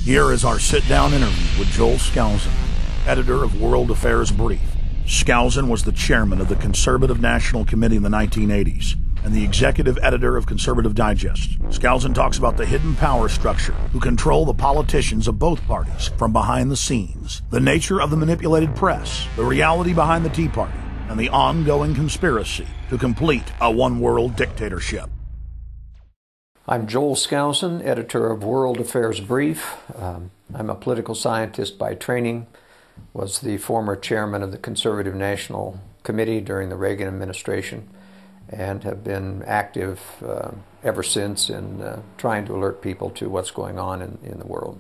Here is our sit-down interview with Joel Skousen, editor of World Affairs Brief. Skousen was the chairman of the Conservative National Committee in the 1980s and the executive editor of Conservative Digest. Skousen talks about the hidden power structure who control the politicians of both parties from behind the scenes, the nature of the manipulated press, the reality behind the Tea Party, and the ongoing conspiracy to complete a one-world dictatorship. I'm Joel Skousen, editor of World Affairs Brief. I'm a political scientist by training, was the former chairman of the Conservative National Committee during the Reagan administration, and have been active ever since in trying to alert people to what's going on in the world.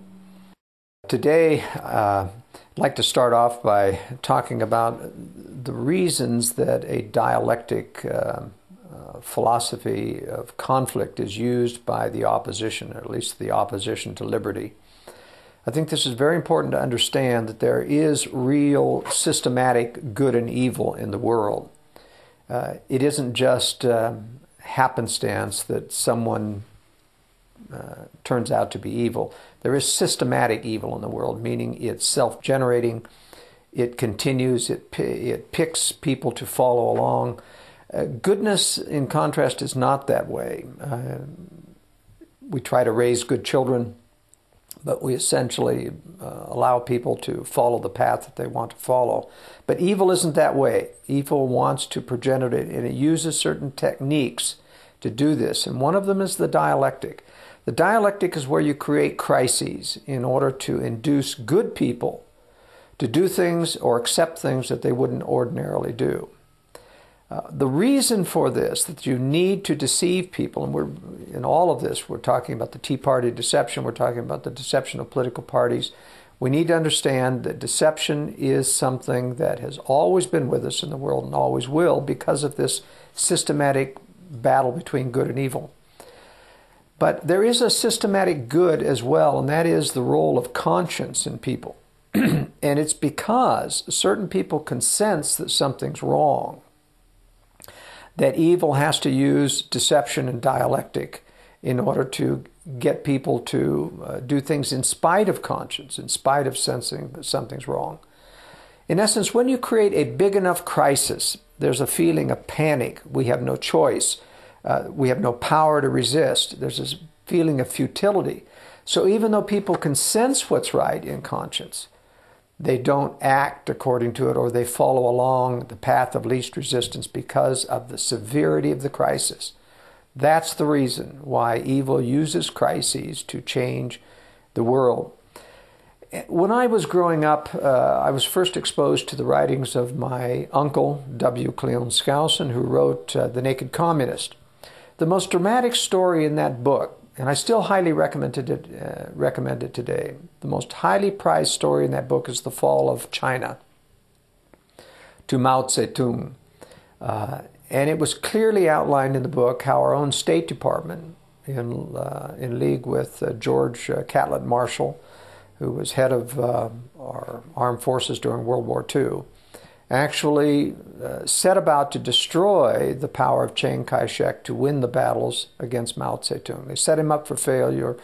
Today, I'd like to start off by talking about the reasons that a dialectic philosophy of conflict is used by the opposition, or at least the opposition to liberty. I think this is very important to understand that there is real systematic good and evil in the world. It isn't just happenstance that someone turns out to be evil. There is systematic evil in the world, meaning it's self-generating, it continues, it picks people to follow along. Goodness, in contrast, is not that way. We try to raise good children, but we essentially allow people to follow the path that they want to follow. But evil isn't that way. Evil wants to progenitor, and it uses certain techniques to do this, and one of them is the dialectic. The dialectic is where you create crises in order to induce good people to do things or accept things that they wouldn't ordinarily do. The reason for this, that you need to deceive people, and in all of this, we're talking about the Tea Party deception, we're talking about the deception of political parties. We need to understand that deception is something that has always been with us in the world and always will because of this systematic battle between good and evil. But there is a systematic good as well, and that is the role of conscience in people. And it's because certain people can sense that something's wrong, that evil has to use deception and dialectic in order to get people to do things in spite of conscience, in spite of sensing that something's wrong. In essence, when you create a big enough crisis, there's a feeling of panic. We have no choice. We have no power to resist. There's this feeling of futility. So even though people can sense what's right in conscience, they don't act according to it, or they follow along the path of least resistance because of the severity of the crisis. That's the reason why evil uses crises to change the world. When I was growing up, I was first exposed to the writings of my uncle, W. Cleon Skousen, who wrote The Naked Communist. The most dramatic story in that book, and I still highly recommend it today. The most highly prized story in that book is the fall of China to Mao Zedong. And it was clearly outlined in the book how our own State Department, in league with George Catlett Marshall, who was head of our armed forces during World War II, actually set about to destroy the power of Chiang Kai-shek to win the battles against Mao Zedong. They set him up for failure.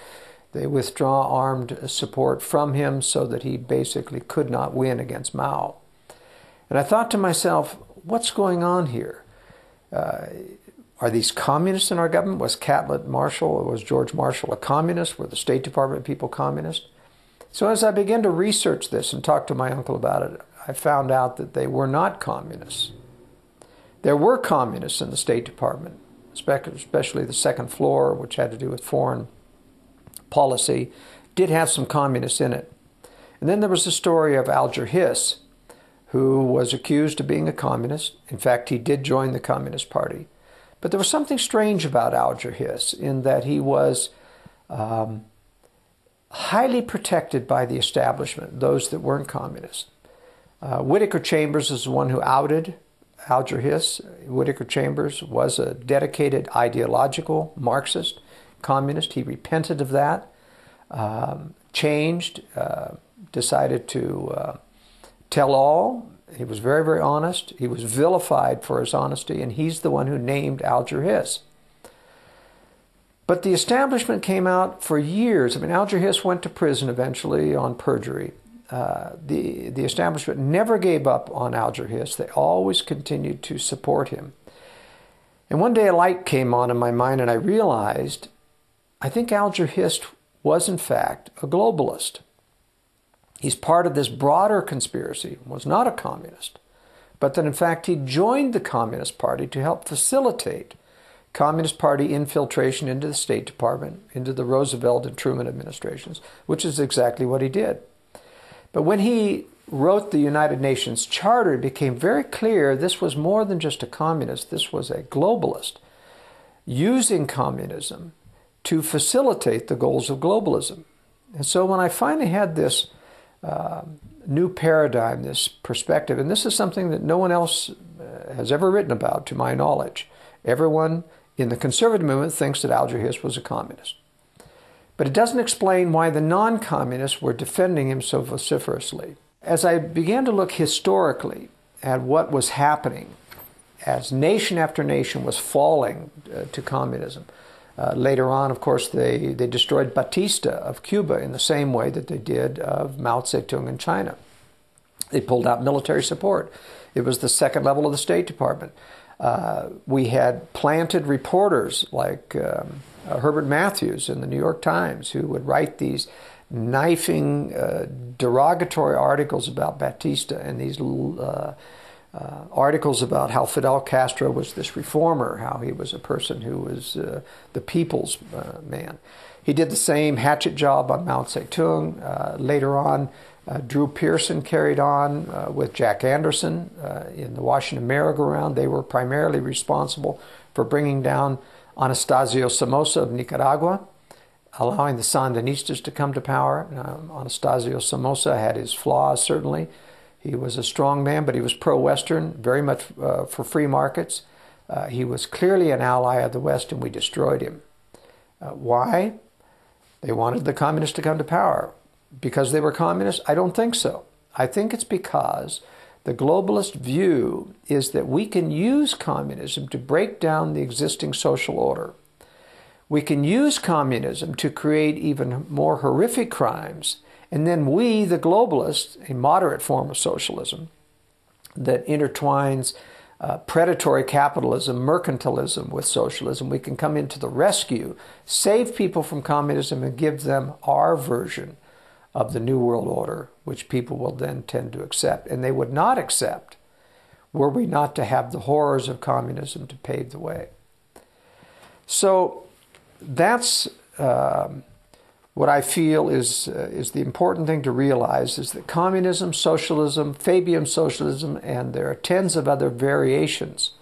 They withdraw armed support from him so that he basically could not win against Mao. And I thought to myself, what's going on here? Are these communists in our government? Was Catlett Marshall, or was George Marshall a communist? Were the State Department people communist? So as I began to research this and talk to my uncle about it, I found out that they were not communists. There were communists in the State Department, especially the second floor, which had to do with foreign policy, did have some communists in it. And then there was the story of Alger Hiss, who was accused of being a communist. In fact, he did join the Communist Party. But there was something strange about Alger Hiss in that he was highly protected by the establishment, those that weren't communists. Whittaker Chambers is the one who outed Alger Hiss. Whittaker Chambers was a dedicated ideological Marxist communist. He repented of that, changed, decided to tell all. He was very, very honest. He was vilified for his honesty, and he's the one who named Alger Hiss. But the establishment came out for years. I mean, Alger Hiss went to prison eventually on perjury. The establishment never gave up on Alger Hiss. They always continued to support him. And one day a light came on in my mind, and I realized I think Alger Hiss was in fact a globalist. He's part of this broader conspiracy, was not a communist, but that in fact he joined the Communist Party to help facilitate Communist Party infiltration into the State Department, into the Roosevelt and Truman administrations, which is exactly what he did. But when he wrote the United Nations Charter, it became very clear this was more than just a communist. This was a globalist, using communism to facilitate the goals of globalism. And so when I finally had this new paradigm, this perspective, and this is something that no one else has ever written about, to my knowledge. Everyone in the conservative movement thinks that Alger Hiss was a communist. But it doesn't explain why the non-communists were defending him so vociferously. As I began to look historically at what was happening as nation after nation was falling to communism, later on, of course, they destroyed Batista of Cuba in the same way that they did of Mao Zedong in China. They pulled out military support. It was the second level of the State Department. We had planted reporters like Herbert Matthews in the New York Times, who would write these knifing, derogatory articles about Batista, and these articles about how Fidel Castro was this reformer, how he was a person who was the people's man. He did the same hatchet job on Mao Zedong. Later on, Drew Pearson carried on with Jack Anderson in the Washington merry-go-round. They were primarily responsible for bringing down Anastasio Somoza of Nicaragua, allowing the Sandinistas to come to power. Anastasio Somoza had his flaws, certainly. He was a strong man, but he was pro-Western, very much for free markets. He was clearly an ally of the West, and we destroyed him. Why? They wanted the communists to come to power. Because they were communists? I don't think so. I think it's because the globalist view is that we can use communism to break down the existing social order. We can use communism to create even more horrific crimes, and then we, the globalists, a moderate form of socialism that intertwines predatory capitalism, mercantilism with socialism, we can come into the rescue, save people from communism, and give them our version of the New World Order, which people will then tend to accept. And they would not accept were we not to have the horrors of communism to pave the way. So that's what I feel is the important thing to realize, is that communism, socialism, Fabian socialism, and there are tens of other variations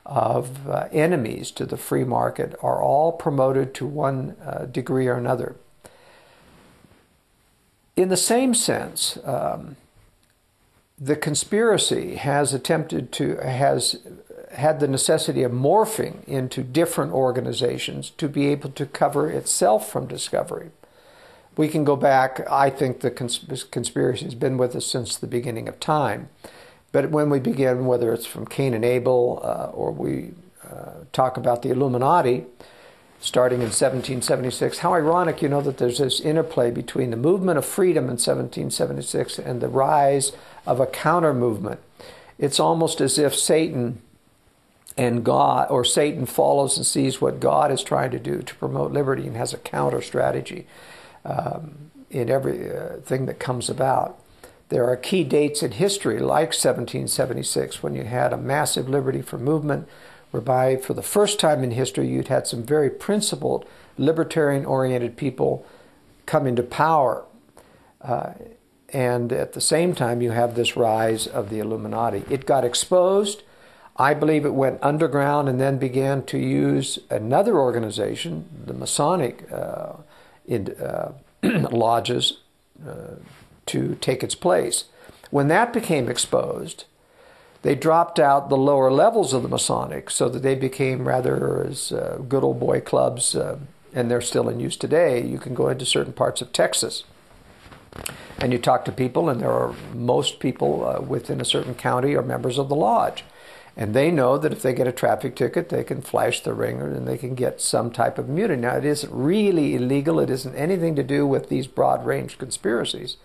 of enemies to the free market are all promoted to one degree or another. In the same sense, the conspiracy has had the necessity of morphing into different organizations to be able to cover itself from discovery. We can go back, I think the conspiracy has been with us since the beginning of time. But when we begin, whether it's from Cain and Abel, or we talk about the Illuminati, starting in 1776, how ironic, that there's this interplay between the movement of freedom in 1776 and the rise of a counter-movement. It's almost as if Satan and God, or Satan follows and sees what God is trying to do to promote liberty and has a counter-strategy in everything that comes about. There are key dates in history, like 1776, when you had a massive liberty for movement, whereby for the first time in history you'd had some very principled, libertarian-oriented people come into power. And at the same time you have this rise of the Illuminati. It got exposed. I believe it went underground and then began to use another organization, the Masonic lodges, to take its place. When that became exposed, they dropped out the lower levels of the Masonic so that they became rather as good old boy clubs, and they're still in use today. You can go into certain parts of Texas and you talk to people, and there are most people within a certain county are members of the lodge. And they know that if they get a traffic ticket, they can flash the ringer and they can get some type of immunity. Now, it isn't really illegal. It isn't anything to do with these broad-range conspiracies.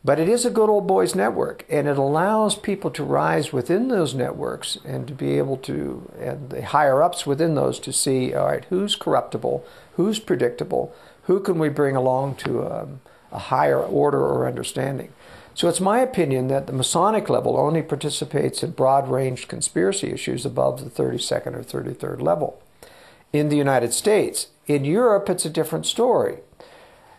But it is a good old boys network, and it allows people to rise within those networks and to be able to, and the higher-ups within those, to see, all right, who's corruptible, who's predictable, who can we bring along to a higher order or understanding. So it's my opinion that the Masonic level only participates in broad-range conspiracy issues above the 32nd or 33rd level. In the United States, in Europe, it's a different story.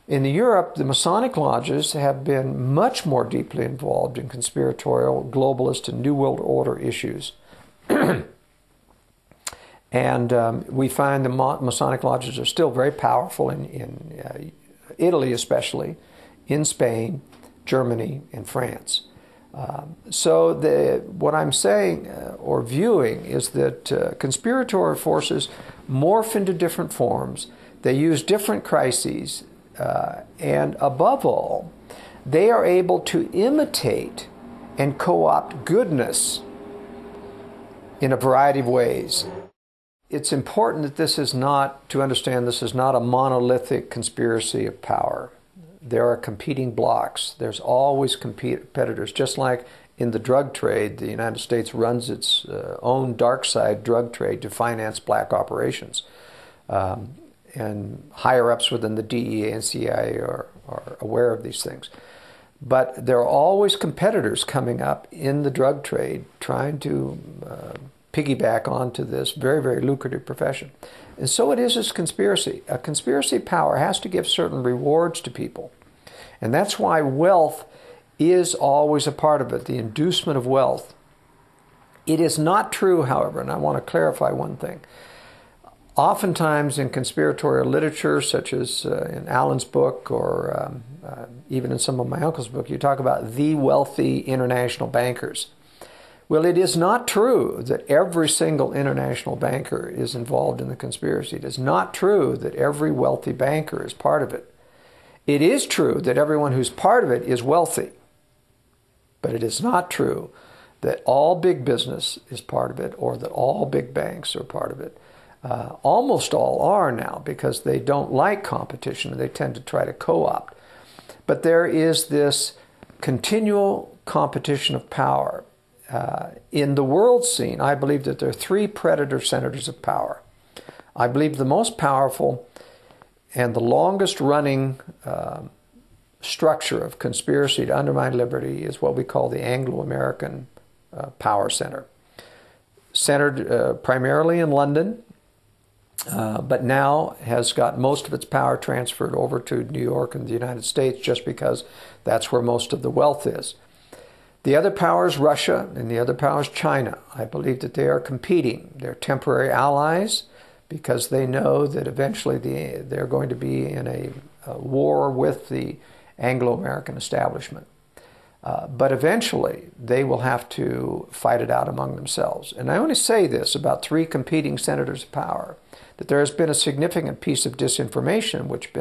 In Europe, the Masonic lodges have been much more deeply involved in conspiratorial, globalist, and New World Order issues. And we find the Masonic lodges are still very powerful in Italy especially, in Spain, Germany, and France. So what I'm saying or viewing is that conspiratorial forces morph into different forms. They use different crises. And above all, they are able to imitate and co-opt goodness in a variety of ways. It's important that this is not, to understand this is not a monolithic conspiracy of power. There are competing blocks. There's always competitors. Just like in the drug trade, the United States runs its own dark side drug trade to finance black operations. And higher-ups within the DEA and CIA are aware of these things. But there are always competitors coming up in the drug trade trying to piggyback onto this very, very lucrative profession. And so it is this conspiracy. A conspiracy power has to give certain rewards to people. And that's why wealth is always a part of it, the inducement of wealth. It is not true, however, and I want to clarify one thing. Oftentimes in conspiratorial literature, such as in Allen's book or even in some of my uncle's book, you talk about the wealthy international bankers. Well, it is not true that every single international banker is involved in the conspiracy. It is not true that every wealthy banker is part of it. It is true that everyone who's part of it is wealthy. But it is not true that all big business is part of it or that all big banks are part of it. Almost all are now because they don't like competition and they tend to try to co-opt. But there is this continual competition of power. In the world scene, I believe that there are three predator centers of power. I believe the most powerful and the longest running structure of conspiracy to undermine liberty is what we call the Anglo-American power center. Centered primarily in London, but now has got most of its power transferred over to New York and the United States just because that's where most of the wealth is. The other power is Russia, and the other power is China. I believe that they are competing. They're temporary allies because they know that eventually they're going to be in a war with the Anglo-American establishment. But eventually, they will have to fight it out among themselves. And I only say this about three competing centers of power, that there has been a significant piece of disinformation which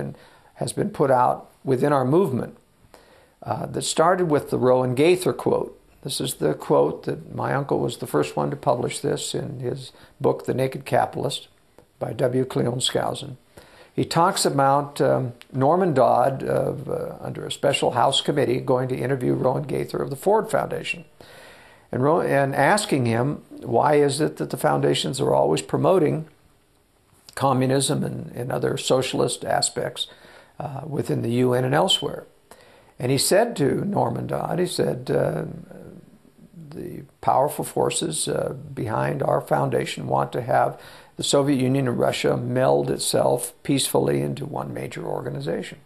has been put out within our movement that started with the Rowan Gaither quote. This is the quote that my uncle was the first one to publish this in his book, The Naked Capitalist, by W. Cleon Skousen. He talks about Norman Dodd under a special House committee going to interview Rowan Gaither of the Ford Foundation and asking him, why is it that the foundations are always promoting communism and other socialist aspects within the UN and elsewhere? And he said to Norman Dodd, he said, the powerful forces behind our foundation want to have the Soviet Union and Russia meld itself peacefully into one major organization,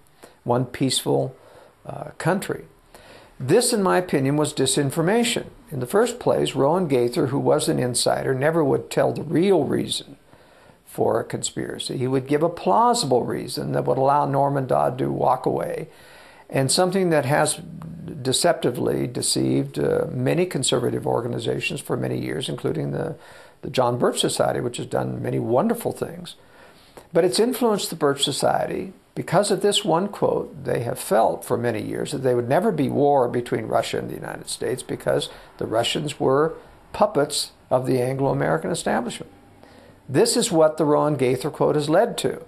one peaceful country. This, in my opinion, was disinformation. In the first place, Rowan Gaither, who was an insider, never would tell the real reason for a conspiracy. He would give a plausible reason that would allow Norman Dodd to walk away, and something that has deceptively deceived many conservative organizations for many years, including the John Birch Society, which has done many wonderful things. But it's influenced the Birch Society. Because of this one quote, they have felt for many years that there would never be war between Russia and the United States because the Russians were puppets of the Anglo-American establishment. This is what the Rowan Gaither quote has led to,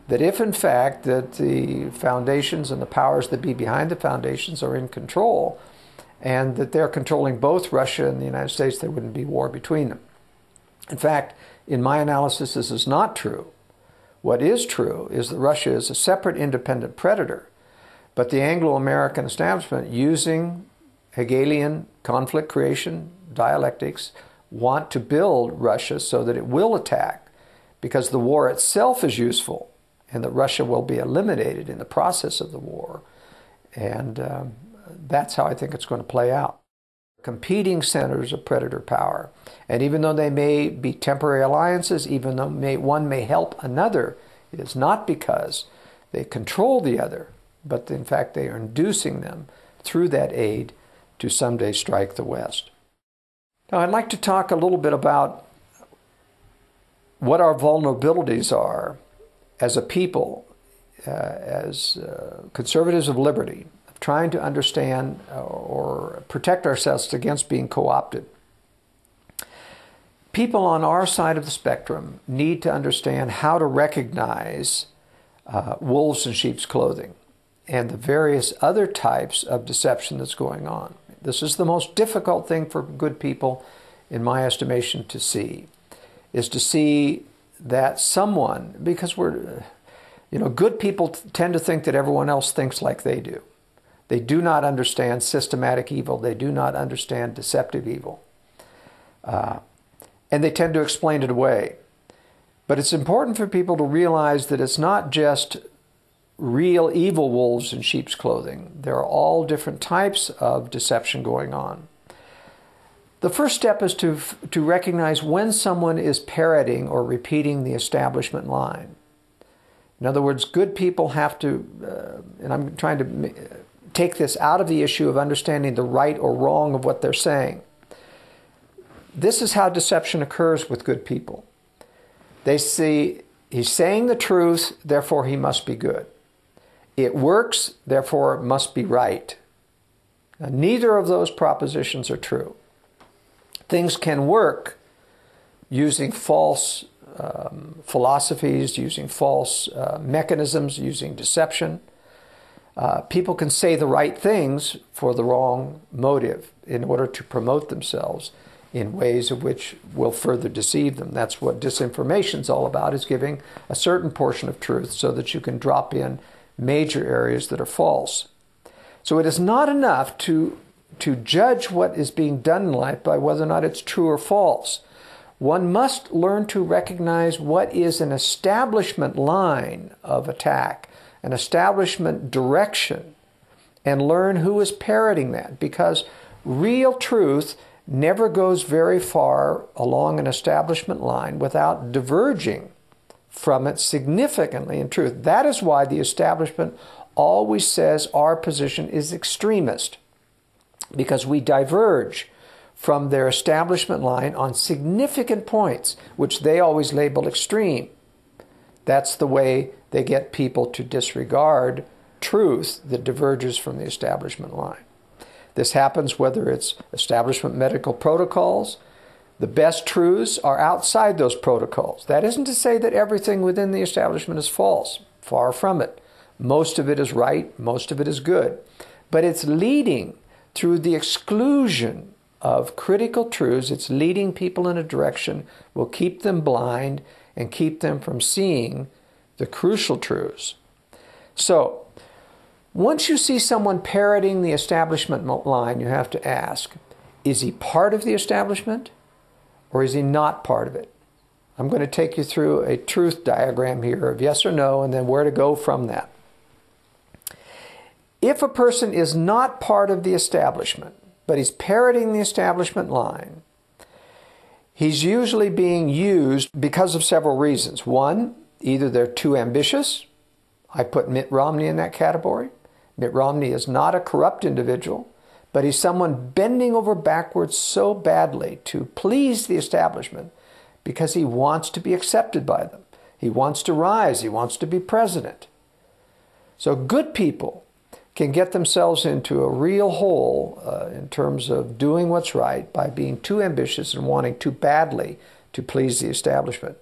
that if in fact that the foundations and the powers that be behind the foundations are in control, and that they're controlling both Russia and the United States, there wouldn't be war between them. In fact, in my analysis, this is not true. What is true is that Russia is a separate independent predator, but the Anglo-American establishment, using Hegelian conflict creation dialectics, want to build Russia so that it will attack, because the war itself is useful and that Russia will be eliminated in the process of the war. And that's how I think it's going to play out. Competing centers of predator power. And even though they may be temporary alliances, even though one may help another, it is not because they control the other, but in fact they are inducing them through that aid to someday strike the West. Now I'd like to talk a little bit about what our vulnerabilities are as a people, as conservatives of liberty, trying to understand or protect ourselves against being co-opted. People on our side of the spectrum need to understand how to recognize wolves in sheep's clothing and the various other types of deception that's going on. This is the most difficult thing for good people, in my estimation, to see, is to see that someone, because good people tend to think that everyone else thinks like they do. They do not understand systematic evil. They do not understand deceptive evil. And they tend to explain it away. But it's important for people to realize that it's not just real evil wolves in sheep's clothing. There are all different types of deception going on. The first step is to recognize when someone is parroting or repeating the establishment line. In other words, good people have to, and I'm trying to take this out of the issue of understanding the right or wrong of what they're saying. This is how deception occurs with good people. They see he's saying the truth, therefore he must be good. It works, therefore it must be right. Now, neither of those propositions are true. Things can work using false philosophies, using false mechanisms, using deception. People can say the right things for the wrong motive in order to promote themselves in ways of which will further deceive them. That's what disinformation is all about, is giving a certain portion of truth so that you can drop in major areas that are false. So it is not enough to judge what is being done in life by whether or not it's true or false. One must learn to recognize what is an establishment line of attack, an establishment direction, and learn who is parroting that, because real truth never goes very far along an establishment line without diverging from it significantly in truth. That is why the establishment always says our position is extremist, because we diverge from their establishment line on significant points, which they always label extreme. That's the way they get people to disregard truth that diverges from the establishment line. This happens whether it's establishment medical protocols. The best truths are outside those protocols. That isn't to say that everything within the establishment is false. Far from it. Most of it is right, most of it is good. But it's leading through the exclusion of critical truths, it's leading people in a direction will keep them blind and keep them from seeing the crucial truths. So, once you see someone parroting the establishment line, you have to ask, is he part of the establishment or is he not part of it? I'm going to take you through a truth diagram here of yes or no and then where to go from that. If a person is not part of the establishment, but he's parroting the establishment line, he's usually being used because of several reasons. One, either they're too ambitious. I put Mitt Romney in that category. Mitt Romney is not a corrupt individual, but he's someone bending over backwards so badly to please the establishment because he wants to be accepted by them. He wants to rise. He wants to be president. So good people can get themselves into a real hole in terms of doing what's right by being too ambitious and wanting too badly to please the establishment.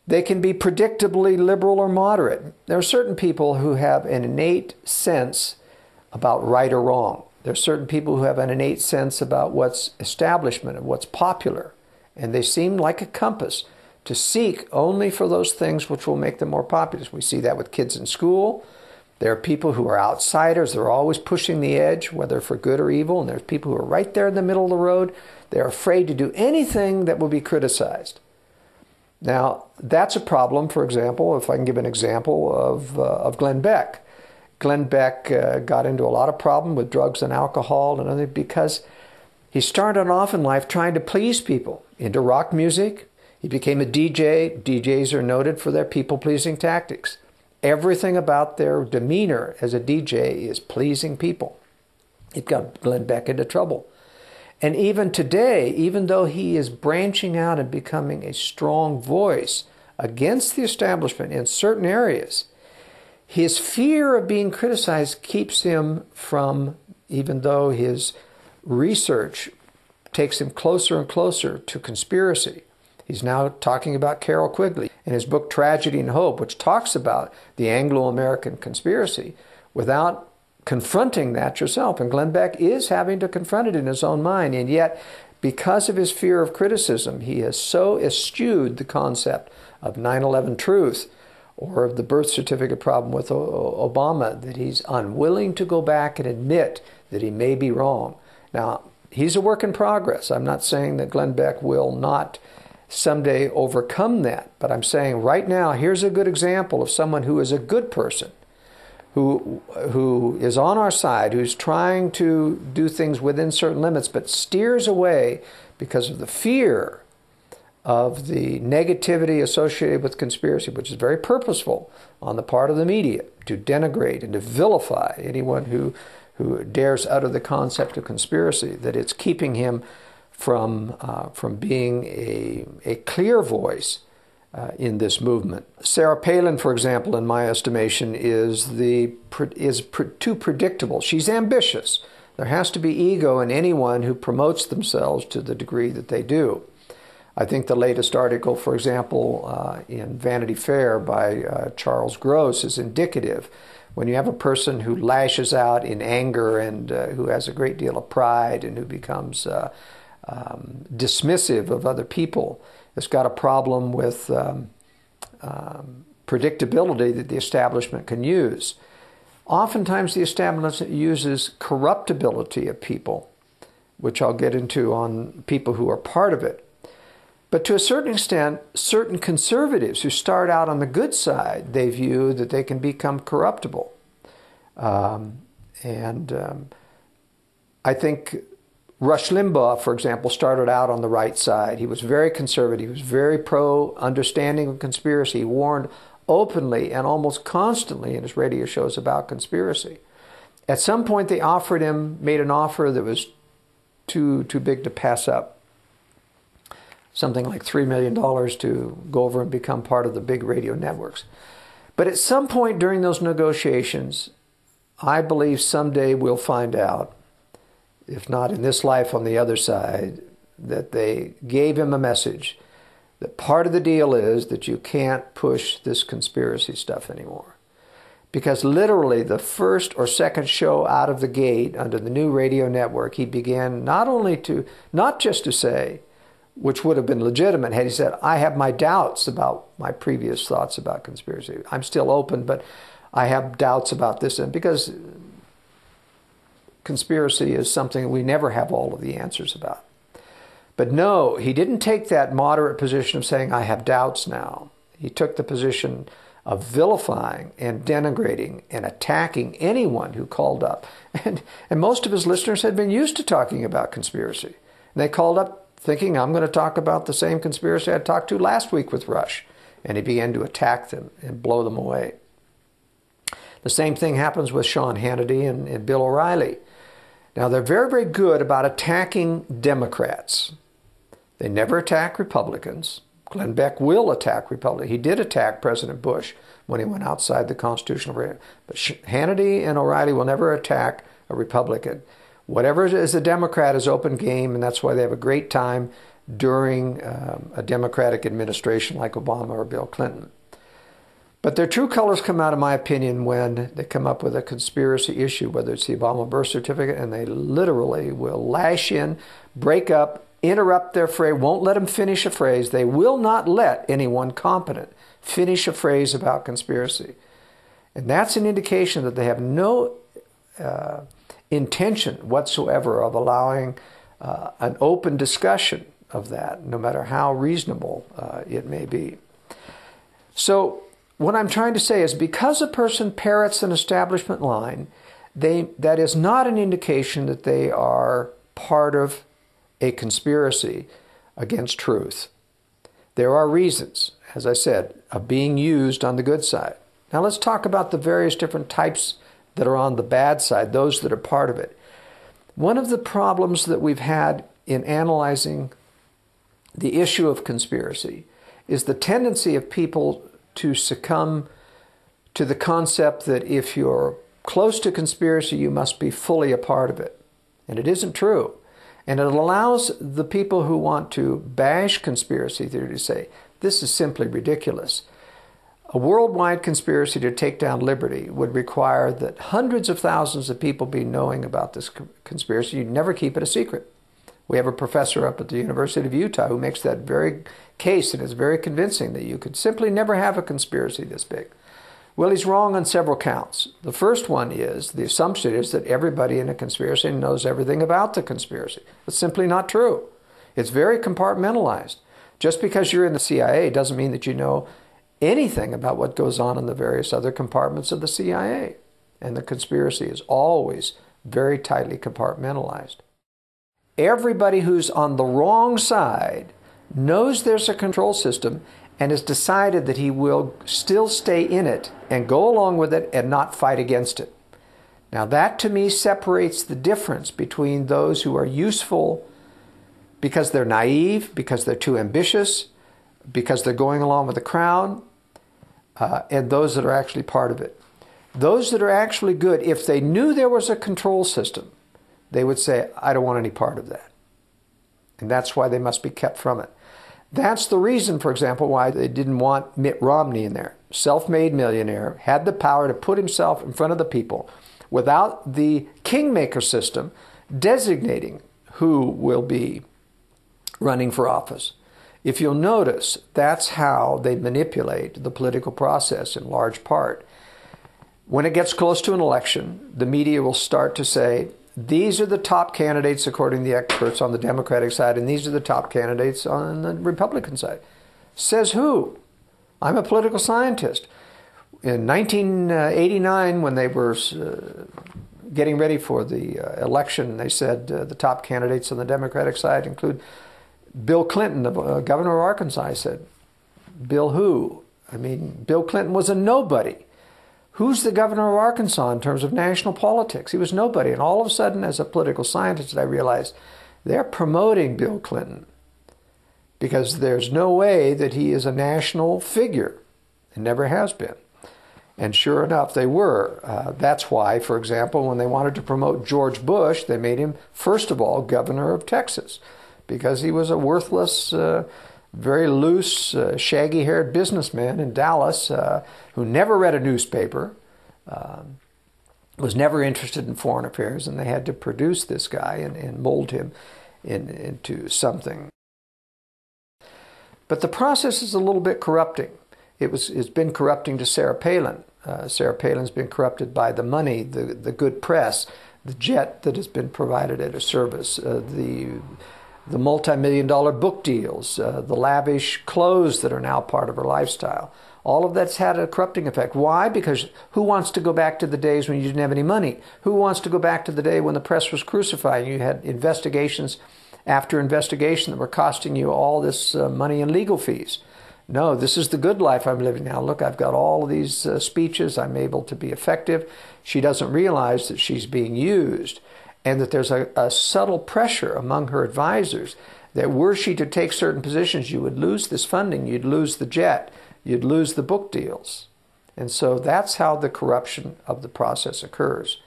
They can be predictably liberal or moderate. There are certain people who have an innate sense about right or wrong. There are certain people who have an innate sense about what's establishment and what's popular. And they seem like a compass to seek only for those things which will make them more popular. We see that with kids in school. There are people who are outsiders. They're always pushing the edge, whether for good or evil. And there's people who are right there in the middle of the road. They're afraid to do anything that will be criticized. Now, that's a problem, for example, if I can give an example of Glenn Beck. Glenn Beck got into a lot of problem with drugs and alcohol and other because he started off in life trying to please people, into rock music. He became a DJ. DJs are noted for their people-pleasing tactics. Everything about their demeanor as a DJ is pleasing people. It got Glenn Beck into trouble. And even today, even though he is branching out and becoming a strong voice against the establishment in certain areas, his fear of being criticized keeps him from, even though his research takes him closer and closer to conspiracy. He's now talking about Carroll Quigley in his book Tragedy and Hope, which talks about the Anglo-American conspiracy without confronting that yourself. And Glenn Beck is having to confront it in his own mind. And yet, because of his fear of criticism, he has so eschewed the concept of 9/11 truth or of the birth certificate problem with Obama that he's unwilling to go back and admit that he may be wrong. Now, he's a work in progress. I'm not saying that Glenn Beck will not someday overcome that. But I'm saying right now, here's a good example of someone who is a good person, who is on our side, who's trying to do things within certain limits, but steers away because of the fear of the negativity associated with conspiracy, which is very purposeful on the part of the media to denigrate and to vilify anyone who dares utter the concept of conspiracy, that it's keeping him from being a clear voice in this movement. Sarah Palin, for example, in my estimation, is too predictable. She's ambitious. There has to be ego in anyone who promotes themselves to the degree that they do. I think the latest article, for example, in Vanity Fair by Charles Gross is indicative. When you have a person who lashes out in anger and who has a great deal of pride and who becomes dismissive of other people, it's got a problem with predictability that the establishment can use. Oftentimes the establishment uses corruptibility of people, which I'll get into on people who are part of it. But to a certain extent, certain conservatives who start out on the good side, they view that they can become corruptible. I think Rush Limbaugh, for example, started out on the right side. He was very conservative. He was very pro-understanding of conspiracy. He warned openly and almost constantly in his radio shows about conspiracy. At some point, they made an offer that was too big to pass up. Something like $3 million to go over and become part of the big radio networks. But at some point during those negotiations, I believe someday we'll find out, if not in this life, on the other side, that they gave him a message that part of the deal is that you can't push this conspiracy stuff anymore. Because literally the first or second show out of the gate under the new radio network, he began not just to say, which would have been legitimate had he said, I have my doubts about my previous thoughts about conspiracy. I'm still open, but I have doubts about this. And because conspiracy is something we never have all of the answers about. But no, he didn't take that moderate position of saying, I have doubts now. He took the position of vilifying and denigrating and attacking anyone who called up. And most of his listeners had been used to talking about conspiracy. And they called up thinking, I'm going to talk about the same conspiracy I talked to last week with Rush. And he began to attack them and blow them away. The same thing happens with Sean Hannity and Bill O'Reilly. Now, they're very, very good about attacking Democrats. They never attack Republicans. Glenn Beck will attack Republicans. He did attack President Bush when he went outside the constitutional frame. But Hannity and O'Reilly will never attack a Republican. Whatever is a Democrat is open game, and that's why they have a great time during a Democratic administration like Obama or Bill Clinton. But their true colors come out, in my opinion, when they come up with a conspiracy issue, whether it's the Obama birth certificate, and they literally will lash in, break up, interrupt their phrase, won't let them finish a phrase. They will not let anyone competent finish a phrase about conspiracy. And that's an indication that they have no intention whatsoever of allowing an open discussion of that, no matter how reasonable it may be. So what I'm trying to say is, because a person parrots an establishment line, that is not an indication that they are part of a conspiracy against truth. There are reasons, as I said, of being used on the good side. Now let's talk about the various different types that are on the bad side, those that are part of it. One of the problems that we've had in analyzing the issue of conspiracy is the tendency of people to succumb to the concept that if you're close to conspiracy, you must be fully a part of it. And it isn't true. And it allows the people who want to bash conspiracy theory to say, this is simply ridiculous. A worldwide conspiracy to take down liberty would require that hundreds of thousands of people be knowing about this conspiracy. You'd never keep it a secret. We have a professor up at the University of Utah who makes that very case, and it's very convincing that you could simply never have a conspiracy this big. Well, he's wrong on several counts. The first one is, the assumption is that everybody in a conspiracy knows everything about the conspiracy. It's simply not true. It's very compartmentalized. Just because you're in the CIA doesn't mean that you know anything about what goes on in the various other compartments of the CIA. And the conspiracy is always very tightly compartmentalized. Everybody who's on the wrong side knows there's a control system and has decided that he will still stay in it and go along with it and not fight against it. Now that to me separates the difference between those who are useful because they're naive, because they're too ambitious, because they're going along with the crowd, and those that are actually part of it. Those that are actually good, if they knew there was a control system, they would say, I don't want any part of that. And that's why they must be kept from it. That's the reason, for example, why they didn't want Mitt Romney in there. Self-made millionaire, had the power to put himself in front of the people without the kingmaker system designating who will be running for office. If you'll notice, that's how they manipulate the political process in large part. When it gets close to an election, the media will start to say, these are the top candidates according to the experts on the Democratic side, and these are the top candidates on the Republican side. Says who? I'm a political scientist. In 1989, when they were getting ready for the election, they said the top candidates on the Democratic side include Bill Clinton, the governor of Arkansas. I said, Bill who? I mean, Bill Clinton was a nobody. Who's the governor of Arkansas in terms of national politics? He was nobody. And all of a sudden, as a political scientist, I realized they're promoting Bill Clinton because there's no way that he is a national figure. It never has been. And sure enough, they were. That's why, for example, when they wanted to promote George Bush, they made him, first of all, governor of Texas, because he was a worthless, very loose, shaggy-haired businessman in Dallas who never read a newspaper, was never interested in foreign affairs, and they had to produce this guy and mold him into something. But the process is a little bit corrupting. It's been corrupting to Sarah Palin. Sarah Palin's been corrupted by the money, the good press, the jet that has been provided at her service, the multi-million-dollar book deals, the lavish clothes that are now part of her lifestyle. All of that's had a corrupting effect. Why? Because who wants to go back to the days when you didn't have any money? Who wants to go back to the day when the press was crucifying you? You had investigations after investigation that were costing you all this money in legal fees. No, this is the good life I'm living now. Look, I've got all of these speeches. I'm able to be effective. She doesn't realize that she's being used, and that there's a subtle pressure among her advisors that were she to take certain positions, you would lose this funding, you'd lose the jet, you'd lose the book deals. And so that's how the corruption of the process occurs.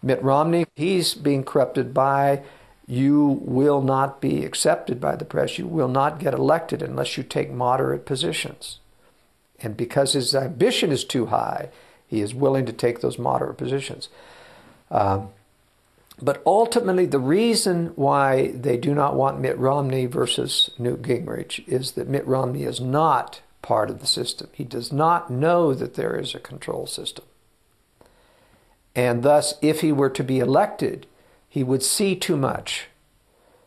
Mitt Romney, he's being corrupted by, you will not be accepted by the press, you will not get elected unless you take moderate positions. And because his ambition is too high, he is willing to take those moderate positions. But ultimately, the reason why they do not want Mitt Romney versus Newt Gingrich is that Mitt Romney is not part of the system. He does not know that there is a control system. And thus, if he were to be elected, he would see too much.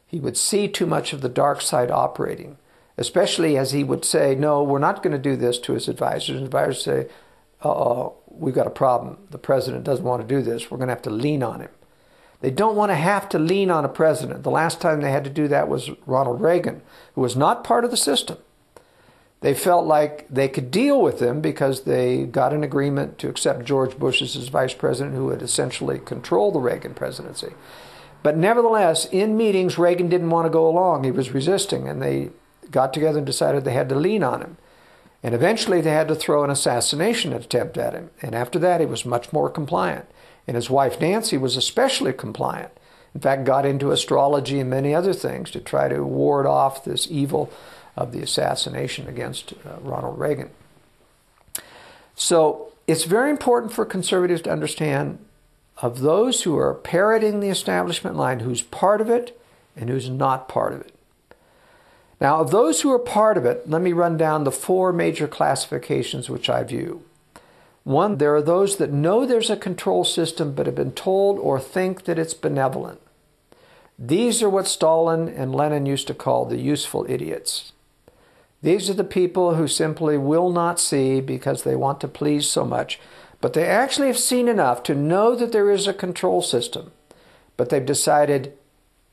He would see too much of the dark side operating, especially as he would say, no, we're not going to do this to his advisors. And advisors say, uh-oh, we've got a problem. The president doesn't want to do this. We're going to have to lean on him. They don't want to have to lean on a president. The last time they had to do that was Ronald Reagan, who was not part of the system. They felt like they could deal with him because they got an agreement to accept George Bush as his vice president, who would essentially control the Reagan presidency. But nevertheless, in meetings, Reagan didn't want to go along. He was resisting, and they got together and decided they had to lean on him. And eventually they had to throw an assassination attempt at him. And after that, he was much more compliant. And his wife, Nancy, was especially compliant. In fact, got into astrology and many other things to try to ward off this evil of the assassination against Ronald Reagan. So it's very important for conservatives to understand of those who are parroting the establishment line, who's part of it and who's not part of it. Now, of those who are part of it, let me run down the four major classifications which I view. One, there are those that know there's a control system but have been told or think that it's benevolent. These are what Stalin and Lenin used to call the useful idiots. These are the people who simply will not see because they want to please so much, but they actually have seen enough to know that there is a control system, but they've decided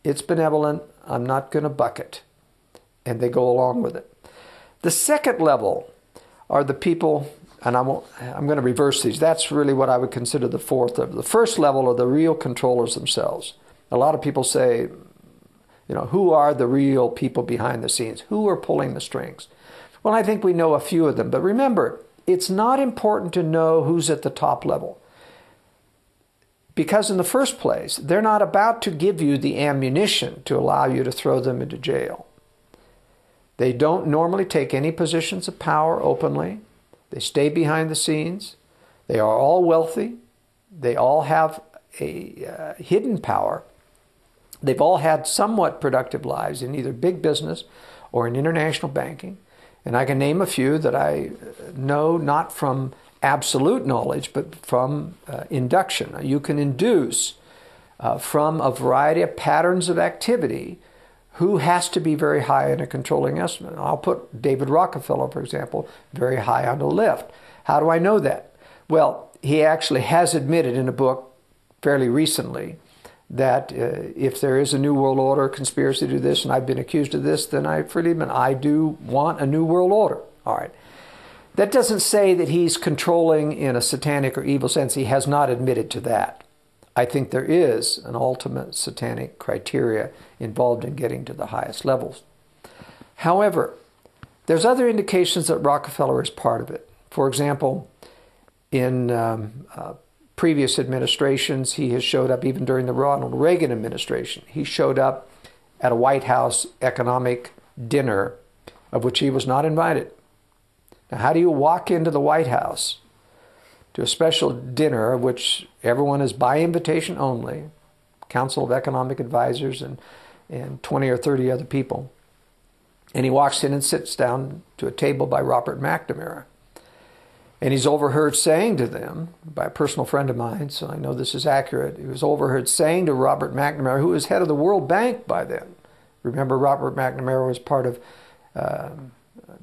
it's benevolent, I'm not going to buck it, and they go along with it. The second level are the people, and I'm going to reverse these. That's really what I would consider the fourth level. The first level are the real controllers themselves. A lot of people say, who are the real people behind the scenes? Who are pulling the strings? Well, I think we know a few of them. But remember, it's not important to know who's at the top level. Because in the first place, they're not about to give you the ammunition to allow you to throw them into jail. They don't normally take any positions of power openly. They stay behind the scenes. They are all wealthy. They all have a hidden power. They've all had somewhat productive lives in either big business or in international banking. And I can name a few that I know not from absolute knowledge, but from induction. You can induce from a variety of patterns of activity who has to be very high in a controlling estimate. I'll put David Rockefeller, for example, very high on the list. How do I know that? Well, he actually has admitted in a book fairly recently that if there is a new world order, conspiracy to do this, and I've been accused of this, then I freely admit I do want a new world order. All right. That doesn't say that he's controlling in a satanic or evil sense. He has not admitted to that. I think there is an ultimate satanic criteria involved in getting to the highest levels. However, there's other indications that Rockefeller is part of it. For example, in previous administrations, he has showed up, even during the Ronald Reagan administration, he showed up at a White House economic dinner of which he was not invited. Now, how do you walk into the White House to a special dinner of which everyone is by invitation only, Council of Economic Advisors and 20 or 30 other people, and he walks in and sits down to a table by Robert McNamara? And he's overheard saying to them, by a personal friend of mine, so I know this is accurate, he was overheard saying to Robert McNamara, who was head of the World Bank by then. Remember, Robert McNamara was part of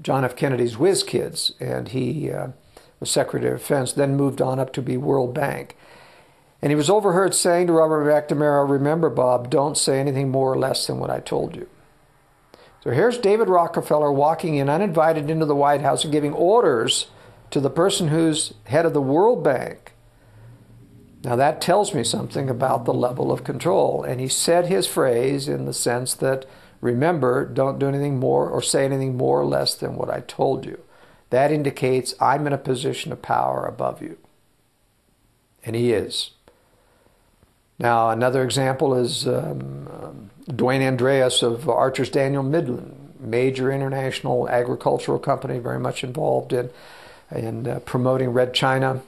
John F. Kennedy's Whiz Kids, and he was Secretary of Defense, then moved on up to be World Bank. And he was overheard saying to Robert McNamara, remember, Bob, don't say anything more or less than what I told you. So here's David Rockefeller walking in uninvited into the White House and giving orders to the person who's head of the World Bank. Now that tells me something about the level of control. And he said his phrase in the sense that Remember, don't do anything more or say anything more or less than what I told you. That indicates I'm in a position of power above you. And he is. Now, another example is Dwayne Andreas of Archer's Daniel Midland, major international agricultural company, very much involved in promoting Red China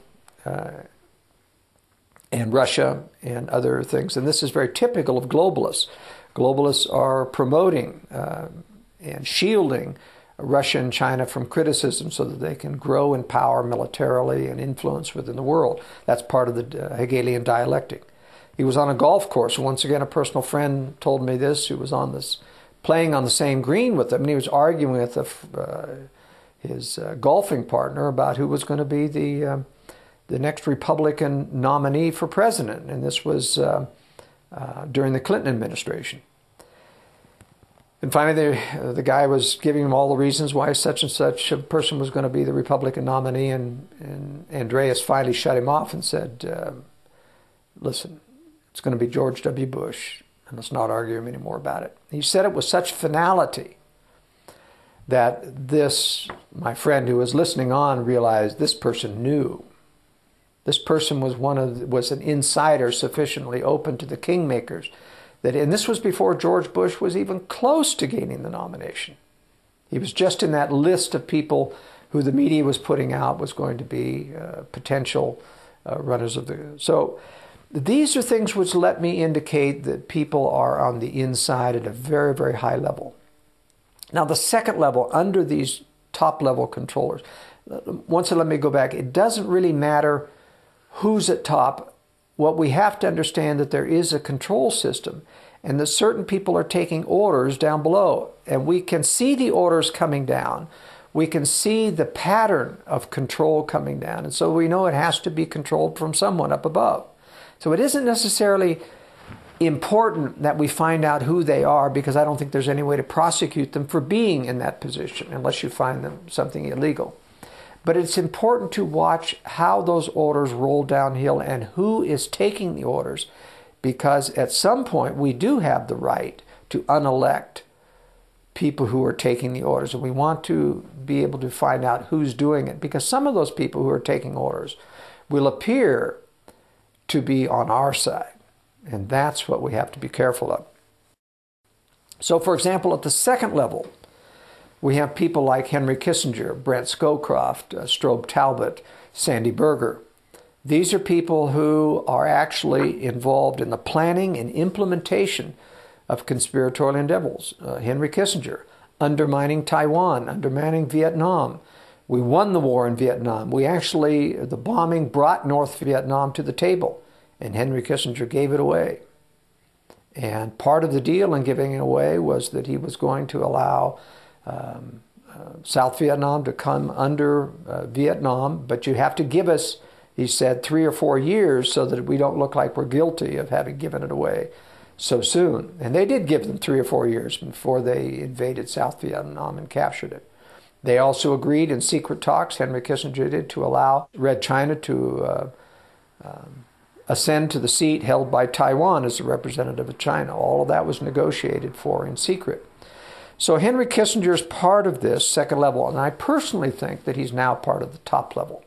and Russia and other things. And this is very typical of globalists. Globalists are promoting and shielding Russia and China from criticism so that they can grow in power militarily and influence within the world. That's part of the Hegelian dialectic. He was on a golf course. Once again, a personal friend told me this, who was on this, playing on the same green with him, and he was arguing with his golfing partner about who was going to be the next Republican nominee for president. And this was during the Clinton administration. And finally, the guy was giving him all the reasons why such and such a person was going to be the Republican nominee, and Andreas finally shut him off and said, listen, it's going to be George W. Bush, and let's not argue him anymore about it. He said it with such finality that this, my friend who was listening on, realized this person knew. This person was an insider sufficiently open to the kingmakers. And this was before George Bush was even close to gaining the nomination. He was just in that list of people who the media was putting out was going to be potential runners of the... So these are things which let me indicate that people are on the inside at a very, very high level. Now, the second level, under these top-level controllers, once let me go back, it doesn't really matter who's at top. What we have to understand that there is a control system and that certain people are taking orders down below. And we can see the orders coming down. We can see the pattern of control coming down. And so we know it has to be controlled from someone up above. So it isn't necessarily important that we find out who they are, because I don't think there's any way to prosecute them for being in that position unless you find them something illegal. But it's important to watch how those orders roll downhill and who is taking the orders, because at some point we do have the right to unelect people who are taking the orders. And we want to be able to find out who's doing it, because some of those people who are taking orders will appear to be on our side. And that's what we have to be careful of. So, for example, at the second level, we have people like Henry Kissinger, Brent Scowcroft, Strobe Talbot, Sandy Berger. These are people who are actually involved in the planning and implementation of conspiratorial endeavors. Henry Kissinger, undermining Taiwan, undermining Vietnam. We won the war in Vietnam. The bombing brought North Vietnam to the table, and Henry Kissinger gave it away. And part of the deal in giving it away was that he was going to allow South Vietnam to come under Vietnam, but you have to give us, he said, 3 or 4 years so that we don't look like we're guilty of having given it away so soon. And they did give them 3 or 4 years before they invaded South Vietnam and captured it. They also agreed in secret talks, Henry Kissinger did, to allow Red China to ascend to the seat held by Taiwan as the representative of China. All of that was negotiated for in secret. So Henry Kissinger is part of this second level, and I personally think that he's now part of the top level.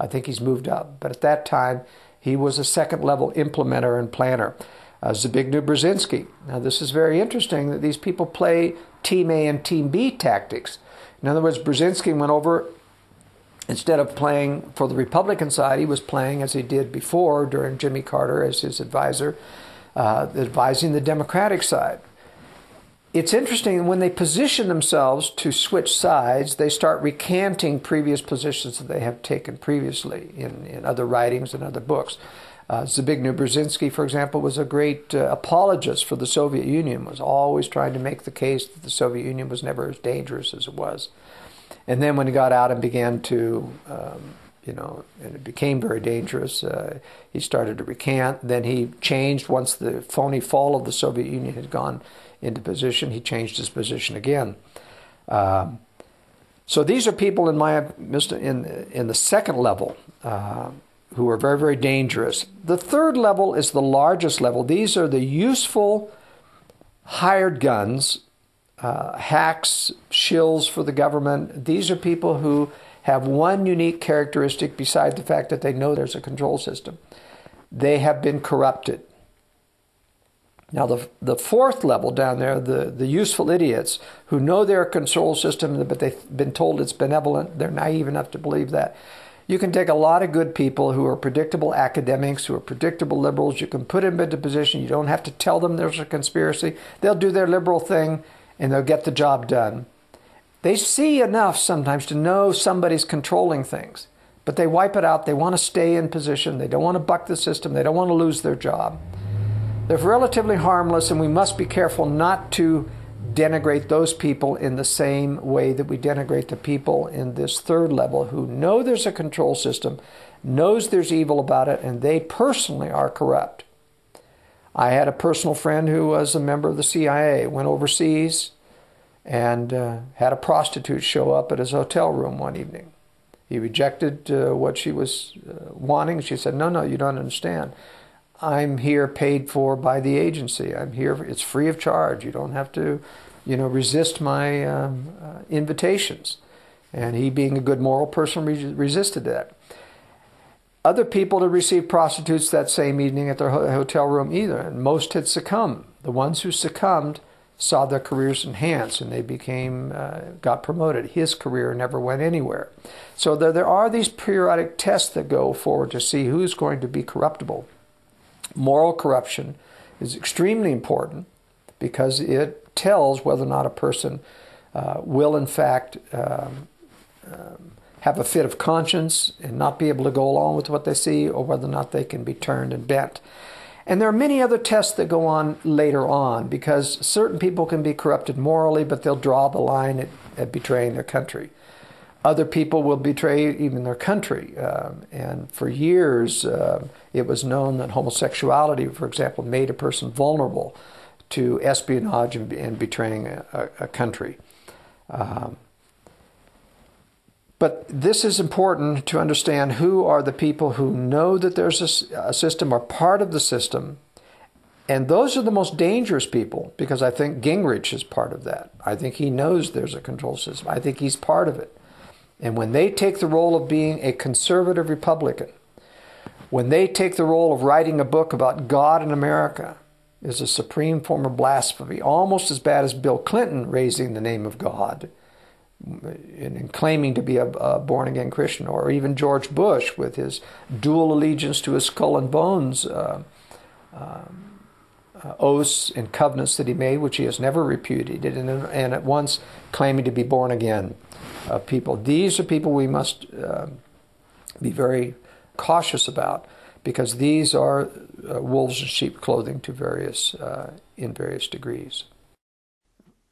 I think he's moved up, but at that time, he was a second level implementer and planner. Zbigniew Brzezinski. Now this is very interesting that these people play Team A and Team B tactics. In other words, Brzezinski went over, instead of playing for the Republican side, he was playing as he did before during Jimmy Carter as his advisor, advising the Democratic side. It's interesting, when they position themselves to switch sides, they start recanting previous positions that they have taken previously in other writings and other books. Zbigniew Brzezinski, for example, was a great apologist for the Soviet Union, was always trying to make the case that the Soviet Union was never as dangerous as it was. And then when he got out and began to, and it became very dangerous, he started to recant. Then he changed once the phony fall of the Soviet Union had gone into position. He changed his position again. So these are people in the second level who are very, very dangerous. The third level is the largest level. These are the useful hired guns hacks, shills for the government. These are people who have one unique characteristic besides the fact that they know there's a control system. They have been corrupted. Now, the fourth level down there, the useful idiots who know they're a control system, but they've been told it's benevolent, they're naive enough to believe that. You can take a lot of good people who are predictable academics, who are predictable liberals, you can put them into position, you don't have to tell them there's a conspiracy. They'll do their liberal thing and they'll get the job done. They see enough sometimes to know somebody's controlling things, but they wipe it out. They want to stay in position. They don't want to buck the system. They don't want to lose their job. They're relatively harmless, and we must be careful not to denigrate those people in the same way that we denigrate the people in this third level who know there's a control system, knows there's evil about it, and they personally are corrupt. I had a personal friend who was a member of the CIA, went overseas, and had a prostitute show up at his hotel room one evening. He rejected what she was wanting. She said, no, you don't understand. I'm here paid for by the agency. I'm here, it's free of charge. You don't have to, resist my invitations. And he, being a good moral person, resisted that. Other people had received prostitutes that same evening at their hotel room either, and most had succumbed. The ones who succumbed saw their careers enhanced, and they got promoted. His career never went anywhere. So there are these periodic tests that go forward to see who's going to be corruptible. Moral corruption is extremely important because it tells whether or not a person will in fact have a fit of conscience and not be able to go along with what they see, or whether or not they can be turned and bent. And there are many other tests that go on later on, because certain people can be corrupted morally, but they'll draw the line at betraying their country. Other people will betray even their country. And for years, it was known that homosexuality, for example, made a person vulnerable to espionage and betraying a country. But this is important to understand who are the people who know that there's a system, are part of the system. And those are the most dangerous people, because I think Gingrich is part of that. I think he knows there's a control system. I think he's part of it. And when they take the role of being a conservative Republican, when they take the role of writing a book about God in America, is a supreme form of blasphemy, almost as bad as Bill Clinton raising the name of God and claiming to be a born-again Christian, or even George Bush with his dual allegiance to his skull and bones oaths and covenants that he made, which he has never repudiated, and at once claiming to be born again people. These are people we must be very cautious about, because these are wolves in sheep clothing in various degrees.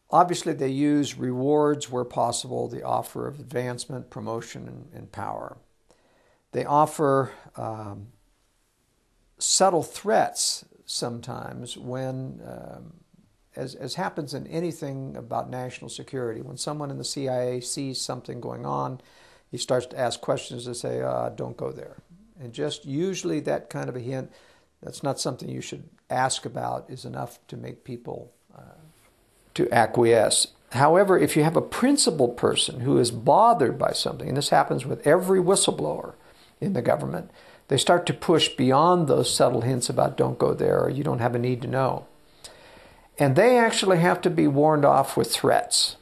Obviously, they use rewards where possible, the offer of advancement, promotion, and power. They offer subtle threats sometimes when, as happens in anything about national security, when someone in the CIA sees something going on, he starts to ask questions to say, don't go there. And just usually that kind of a hint, that's not something you should ask about, is enough to make people to acquiesce. However, if you have a principled person who is bothered by something, and this happens with every whistleblower in the government, they start to push beyond those subtle hints about don't go there, or you don't have a need to know. And they actually have to be warned off with threats.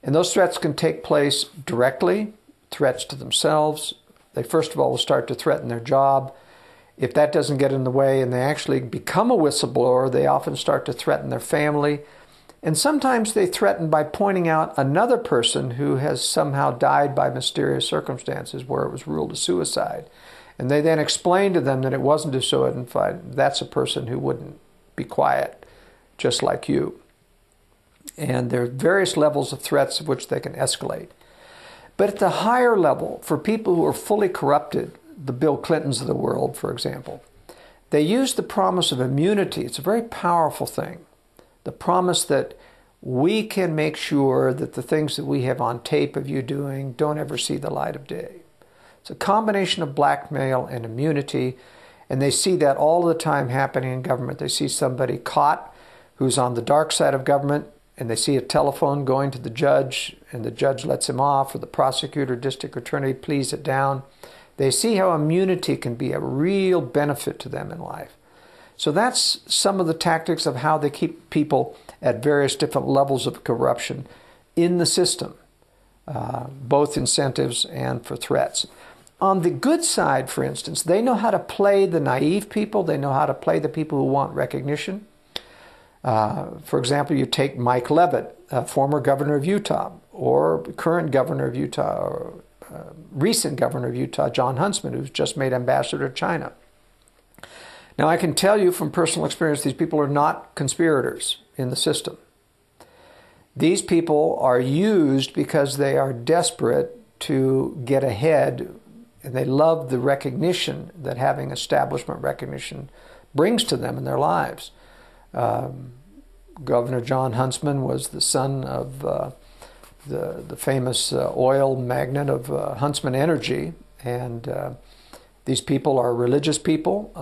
And those threats can take place directly, threats to themselves. They first of all will start to threaten their job. If that doesn't get in the way and they actually become a whistleblower, they often start to threaten their family. And sometimes they threaten by pointing out another person who has somehow died by mysterious circumstances where it was ruled a suicide. And they then explain to them that it wasn't a suicide. That's a person who wouldn't be quiet, just like you. And there are various levels of threats of which they can escalate. But at the higher level, for people who are fully corrupted, the Bill Clintons of the world, for example, they use the promise of immunity. It's a very powerful thing. The promise that we can make sure that the things that we have on tape of you doing don't ever see the light of day. It's a combination of blackmail and immunity, and they see that all the time happening in government. They see somebody caught who's on the dark side of government, and they see a telephone going to the judge, and the judge lets him off, or the prosecutor, district attorney pleads it down. They see how immunity can be a real benefit to them in life. So that's some of the tactics of how they keep people at various different levels of corruption in the system, both incentives and for threats. On the good side, for instance, they know how to play the naive people. They know how to play the people who want recognition. For example, you take Mike Leavitt, former governor of Utah, or current governor of Utah, or recent governor of Utah, John Huntsman, who's just made ambassador to China. Now, I can tell you from personal experience, these people are not conspirators in the system. These people are used because they are desperate to get ahead, and they love the recognition that having establishment recognition brings to them in their lives. Governor John Huntsman was the son of the famous oil magnate of Huntsman Energy, and these people are religious people.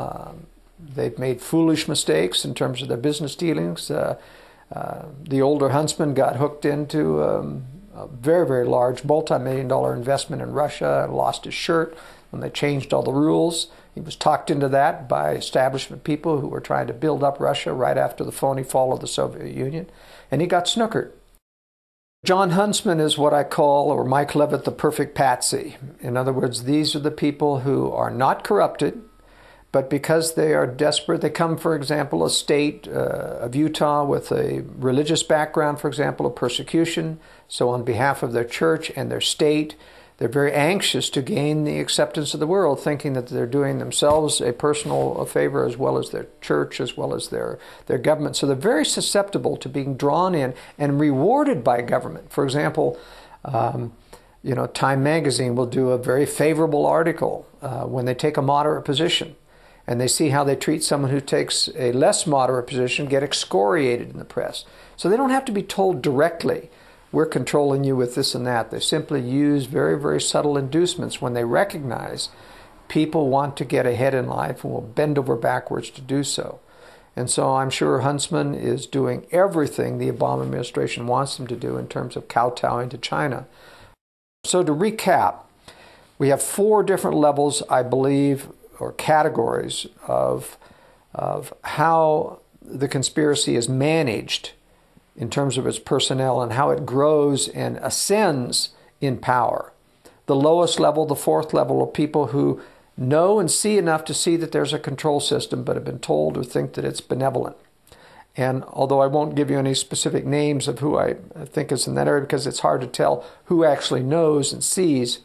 They've made foolish mistakes in terms of their business dealings. The older Huntsman got hooked into a very, very large multi-million-dollar investment in Russia, lost his shirt when they changed all the rules. He was talked into that by establishment people who were trying to build up Russia right after the phony fall of the Soviet Union, and he got snookered. John Huntsman is what I call, or Mike Leavitt, the perfect patsy. In other words, these are the people who are not corrupted, but because they are desperate, they come, for example, a state of Utah with a religious background, for example, of persecution. So on behalf of their church and their state, they're very anxious to gain the acceptance of the world, thinking that they're doing themselves a personal favor as well as their church, as well as their government. So they're very susceptible to being drawn in and rewarded by government. For example, Time Magazine will do a very favorable article when they take a moderate position, and they see how they treat someone who takes a less moderate position get excoriated in the press. So they don't have to be told directly, we're controlling you with this and that. They simply use very, very subtle inducements when they recognize people want to get ahead in life and will bend over backwards to do so. And so I'm sure Huntsman is doing everything the Obama administration wants him to do in terms of kowtowing to China. So to recap, we have 4 different levels, I believe, or categories of how the conspiracy is managed in terms of its personnel and how it grows and ascends in power. The lowest level, the 4th level, are people who know and see enough to see that there's a control system, but have been told or think that it's benevolent. And although I won't give you any specific names of who I think is in that area because it's hard to tell who actually knows and sees,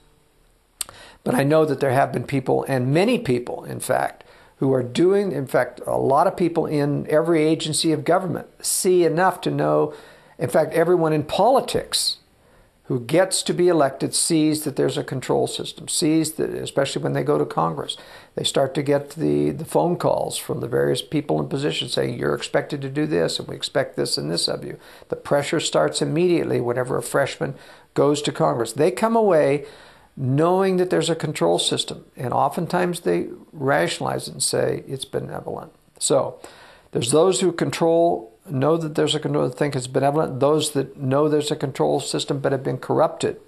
but I know that there have been people, and many people, in fact, who are doing, in fact, a lot of people in every agency of government see enough to know, in fact, everyone in politics who gets to be elected sees that there's a control system, sees that, especially when they go to Congress, they start to get the phone calls from the various people in position saying, you're expected to do this, and we expect this and this of you. The pressure starts immediately whenever a freshman goes to Congress. They come away knowing that there's a control system, and oftentimes they rationalize it and say it's benevolent. So there's those who know that there's a control, think it's benevolent, those that know there's a control system but have been corrupted.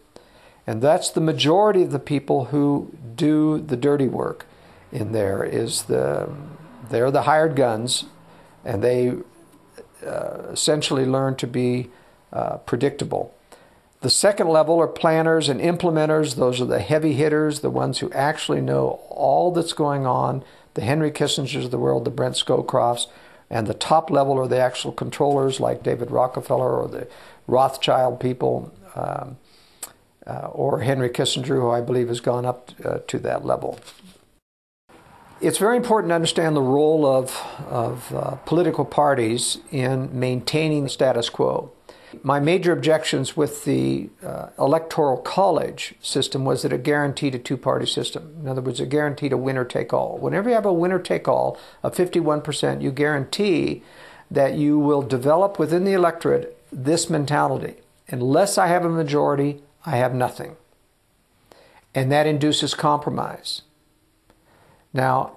And that's the majority of the people who do the dirty work in there. They're the hired guns, and they essentially learn to be predictable. The second level are planners and implementers. Those are the heavy hitters, the ones who actually know all that's going on, the Henry Kissingers of the world, the Brent Scowcrofts. And the top level are the actual controllers like David Rockefeller or the Rothschild people or Henry Kissinger, who I believe has gone up to that level. It's very important to understand the role of political parties in maintaining the status quo. My major objections with the electoral college system was that it guaranteed a two-party system. In other words, it guaranteed a winner-take-all. Whenever you have a winner-take-all of 51%, you guarantee that you will develop within the electorate this mentality. Unless I have a majority, I have nothing. And that induces compromise. Now,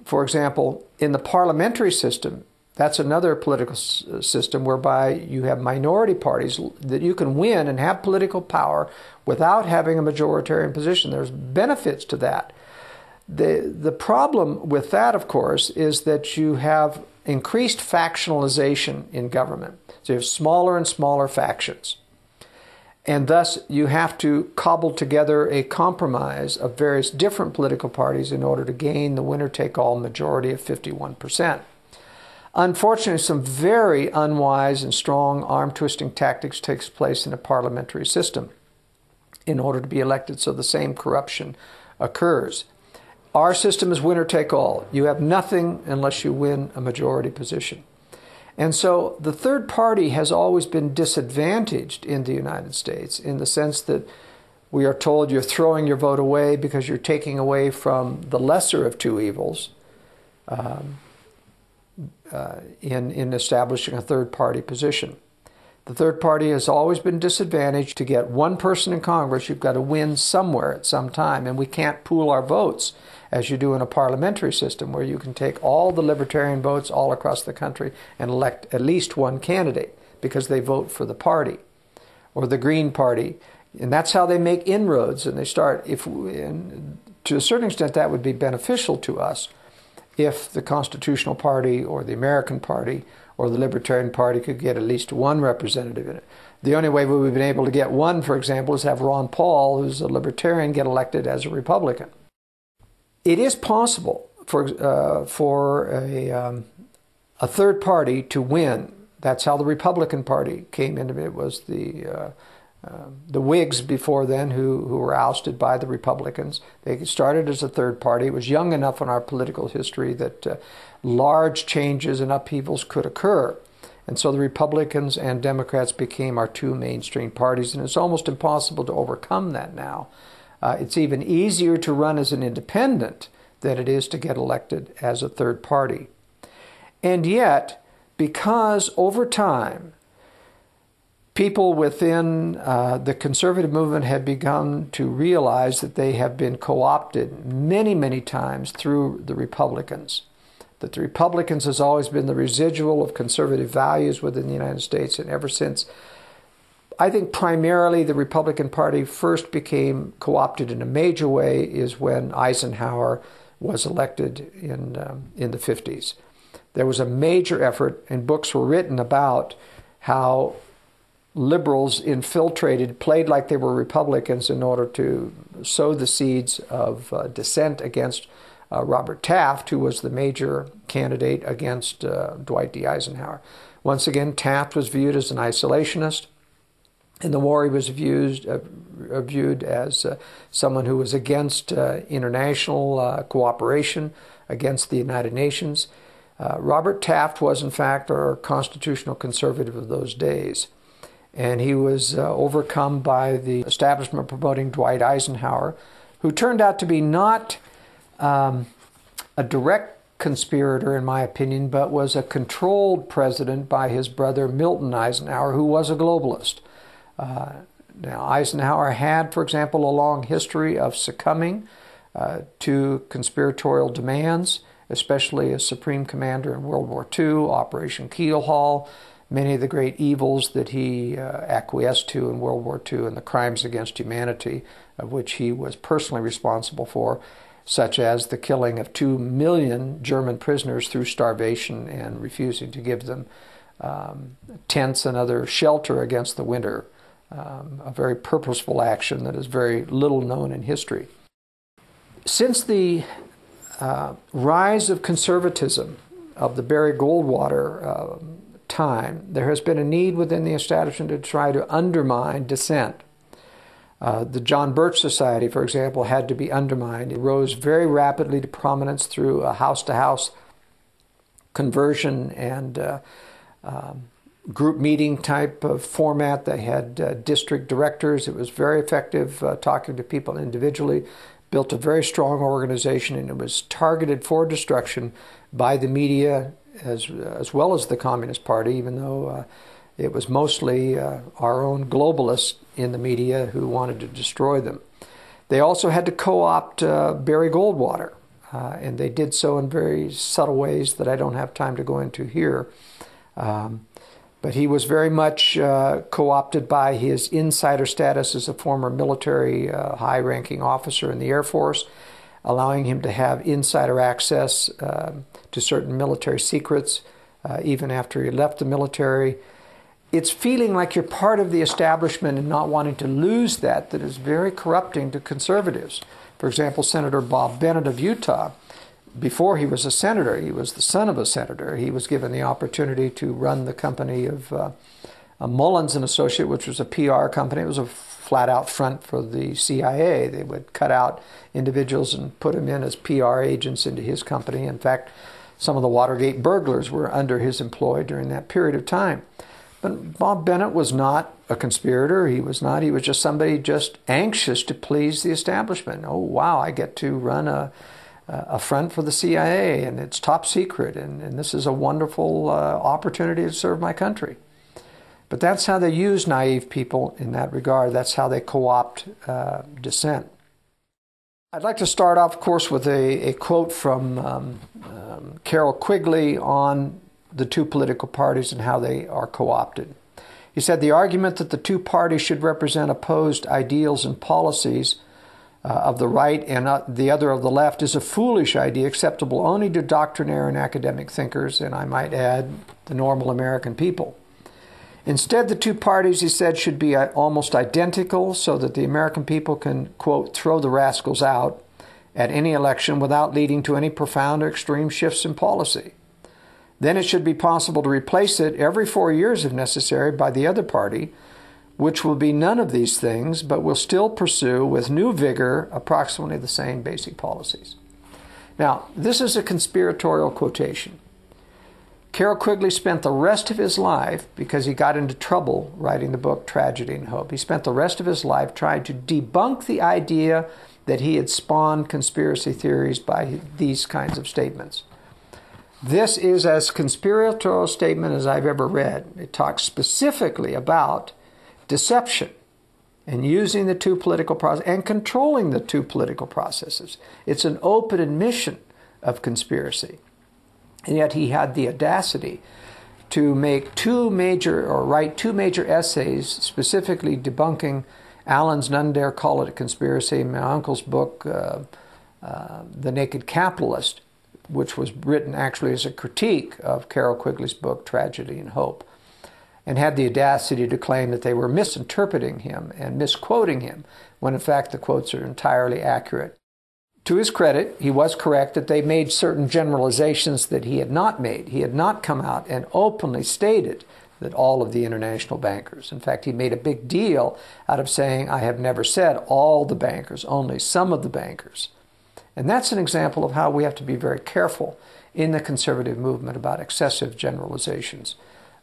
for example, in the parliamentary system, That's another political system whereby you have minority parties that you can win and have political power without having a majoritarian position. There's benefits to that. The problem with that, of course, is that you have increased factionalization in government. So you have smaller and smaller factions. And thus you have to cobble together a compromise of various different political parties in order to gain the winner-take-all majority of 51%. Unfortunately, some very unwise and strong arm-twisting tactics takes place in a parliamentary system in order to be elected, so the same corruption occurs. Our system is winner-take-all. You have nothing unless you win a majority position. And so the third party has always been disadvantaged in the United States in the sense that we are told you're throwing your vote away because you're taking away from the lesser of two evils in establishing a third party position. The third party has always been disadvantaged. To get one person in Congress, you've got to win somewhere at some time, and we can't pool our votes as you do in a parliamentary system where you can take all the libertarian votes all across the country and elect at least one candidate because they vote for the party or the Green Party. And that's how they make inroads, and they start. And to a certain extent, that would be beneficial to us if the Constitutional Party or the American Party or the Libertarian Party could get at least one representative in it. The only way we've been able to get one, for example, is have Ron Paul, who's a Libertarian, get elected as a Republican. It is possible for a third party to win. That's how the Republican Party came into it. It was the Whigs before then who were ousted by the Republicans. They started as a third party. It was young enough in our political history that large changes and upheavals could occur. And so the Republicans and Democrats became our two mainstream parties, and it's almost impossible to overcome that now. It's even easier to run as an independent than it is to get elected as a third party. And yet, because over time, people within the conservative movement have begun to realize that they have been co-opted many, many times through the Republicans. That the Republicans has always been the residual of conservative values within the United States, and ever since, I think primarily the Republican Party first became co-opted in a major way is when Eisenhower was elected in the 50s. There was a major effort, and books were written about how liberals infiltrated, played like they were Republicans in order to sow the seeds of dissent against Robert Taft, who was the major candidate against Dwight D. Eisenhower. Once again, Taft was viewed as an isolationist. In the war, he was viewed as someone who was against international cooperation, against the United Nations. Robert Taft was, in fact, our constitutional conservative of those days. And he was overcome by the establishment promoting Dwight Eisenhower, who turned out to be not a direct conspirator, in my opinion, but was a controlled president by his brother Milton Eisenhower, who was a globalist. Now, Eisenhower had, for example, a long history of succumbing to conspiratorial demands, especially as Supreme Commander in World War II, Operation Keelhaul, many of the great evils that he acquiesced to in World War II and the crimes against humanity of which he was personally responsible for, such as the killing of 2 million German prisoners through starvation and refusing to give them tents and other shelter against the winter. A very purposeful action that is very little known in history. Since the rise of conservatism of the Barry Goldwater time, there has been a need within the establishment to try to undermine dissent. The John Birch Society, for example, had to be undermined. It rose very rapidly to prominence through a house-to-house conversion and group meeting type of format. They had district directors. It was very effective talking to people individually, built a very strong organization, and it was targeted for destruction by the media as well as the Communist Party, even though it was mostly our own globalists in the media who wanted to destroy them. They also had to co-opt Barry Goldwater. and they did so in very subtle ways that I don't have time to go into here. But he was very much co-opted by his insider status as a former military high-ranking officer in the Air Force, allowing him to have insider access to certain military secrets even after he left the military. It's feeling like you're part of the establishment and not wanting to lose that is very corrupting to conservatives. For example, Senator Bob Bennett of Utah, before he was a senator, he was the son of a senator. He was given the opportunity to run the company of Mullins and Associate, which was a PR company. It was a flat-out front for the CIA. They would cut out individuals and put them in as PR agents into his company. In fact, some of the Watergate burglars were under his employ during that period of time. But Bob Bennett was not a conspirator. He was just somebody just anxious to please the establishment. Oh, wow, I get to run a front for the CIA, and it's top secret, and this is a wonderful opportunity to serve my country. But that's how they use naive people in that regard. That's how they co-opt dissent. I'd like to start off, of course, with a quote from Carroll Quigley on the two political parties and how they are co-opted. He said, "The argument that the two parties should represent opposed ideals and policies of the right and the other of the left is a foolish idea acceptable only to doctrinaire and academic thinkers, and I might add, the normal American people. Instead, the two parties," he said, "should be almost identical so that the American people can, quote, throw the rascals out at any election without leading to any profound or extreme shifts in policy. Then it should be possible to replace it every 4 years if necessary by the other party, which will be none of these things, but will still pursue with new vigor approximately the same basic policies." Now, this is a conspiratorial quotation. Carroll Quigley spent the rest of his life, because he got into trouble writing the book Tragedy and Hope, he spent the rest of his life trying to debunk the idea that he had spawned conspiracy theories by these kinds of statements. This is as conspiratorial statement as I've ever read. It talks specifically about deception and using the two political processes and controlling the two political processes. It's an open admission of conspiracy. And yet he had the audacity to make write two major essays specifically debunking Allen's None Dare Call It a Conspiracy, my uncle's book, The Naked Capitalist, which was written actually as a critique of Carroll Quigley's book, Tragedy and Hope, and had the audacity to claim that they were misinterpreting him and misquoting him, when in fact the quotes are entirely accurate. To his credit, he was correct that they made certain generalizations that he had not made. He had not come out and openly stated that all of the international bankers. In fact, he made a big deal out of saying, "I have never said all the bankers, only some of the bankers." And that's an example of how we have to be very careful in the conservative movement about excessive generalizations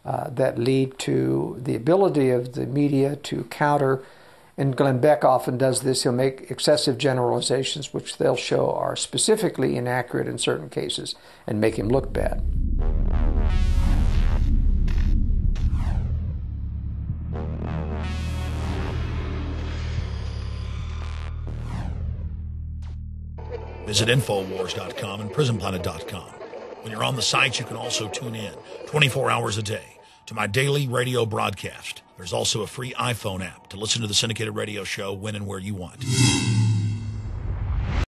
that lead to the ability of the media to counter. And Glenn Beck often does this. He'll make excessive generalizations, which they'll show are specifically inaccurate in certain cases, and make him look bad. Visit Infowars.com and PrisonPlanet.com. When you're on the sites, you can also tune in 24 hours a day to my daily radio broadcast. There's also a free iPhone app to listen to the syndicated radio show when and where you want.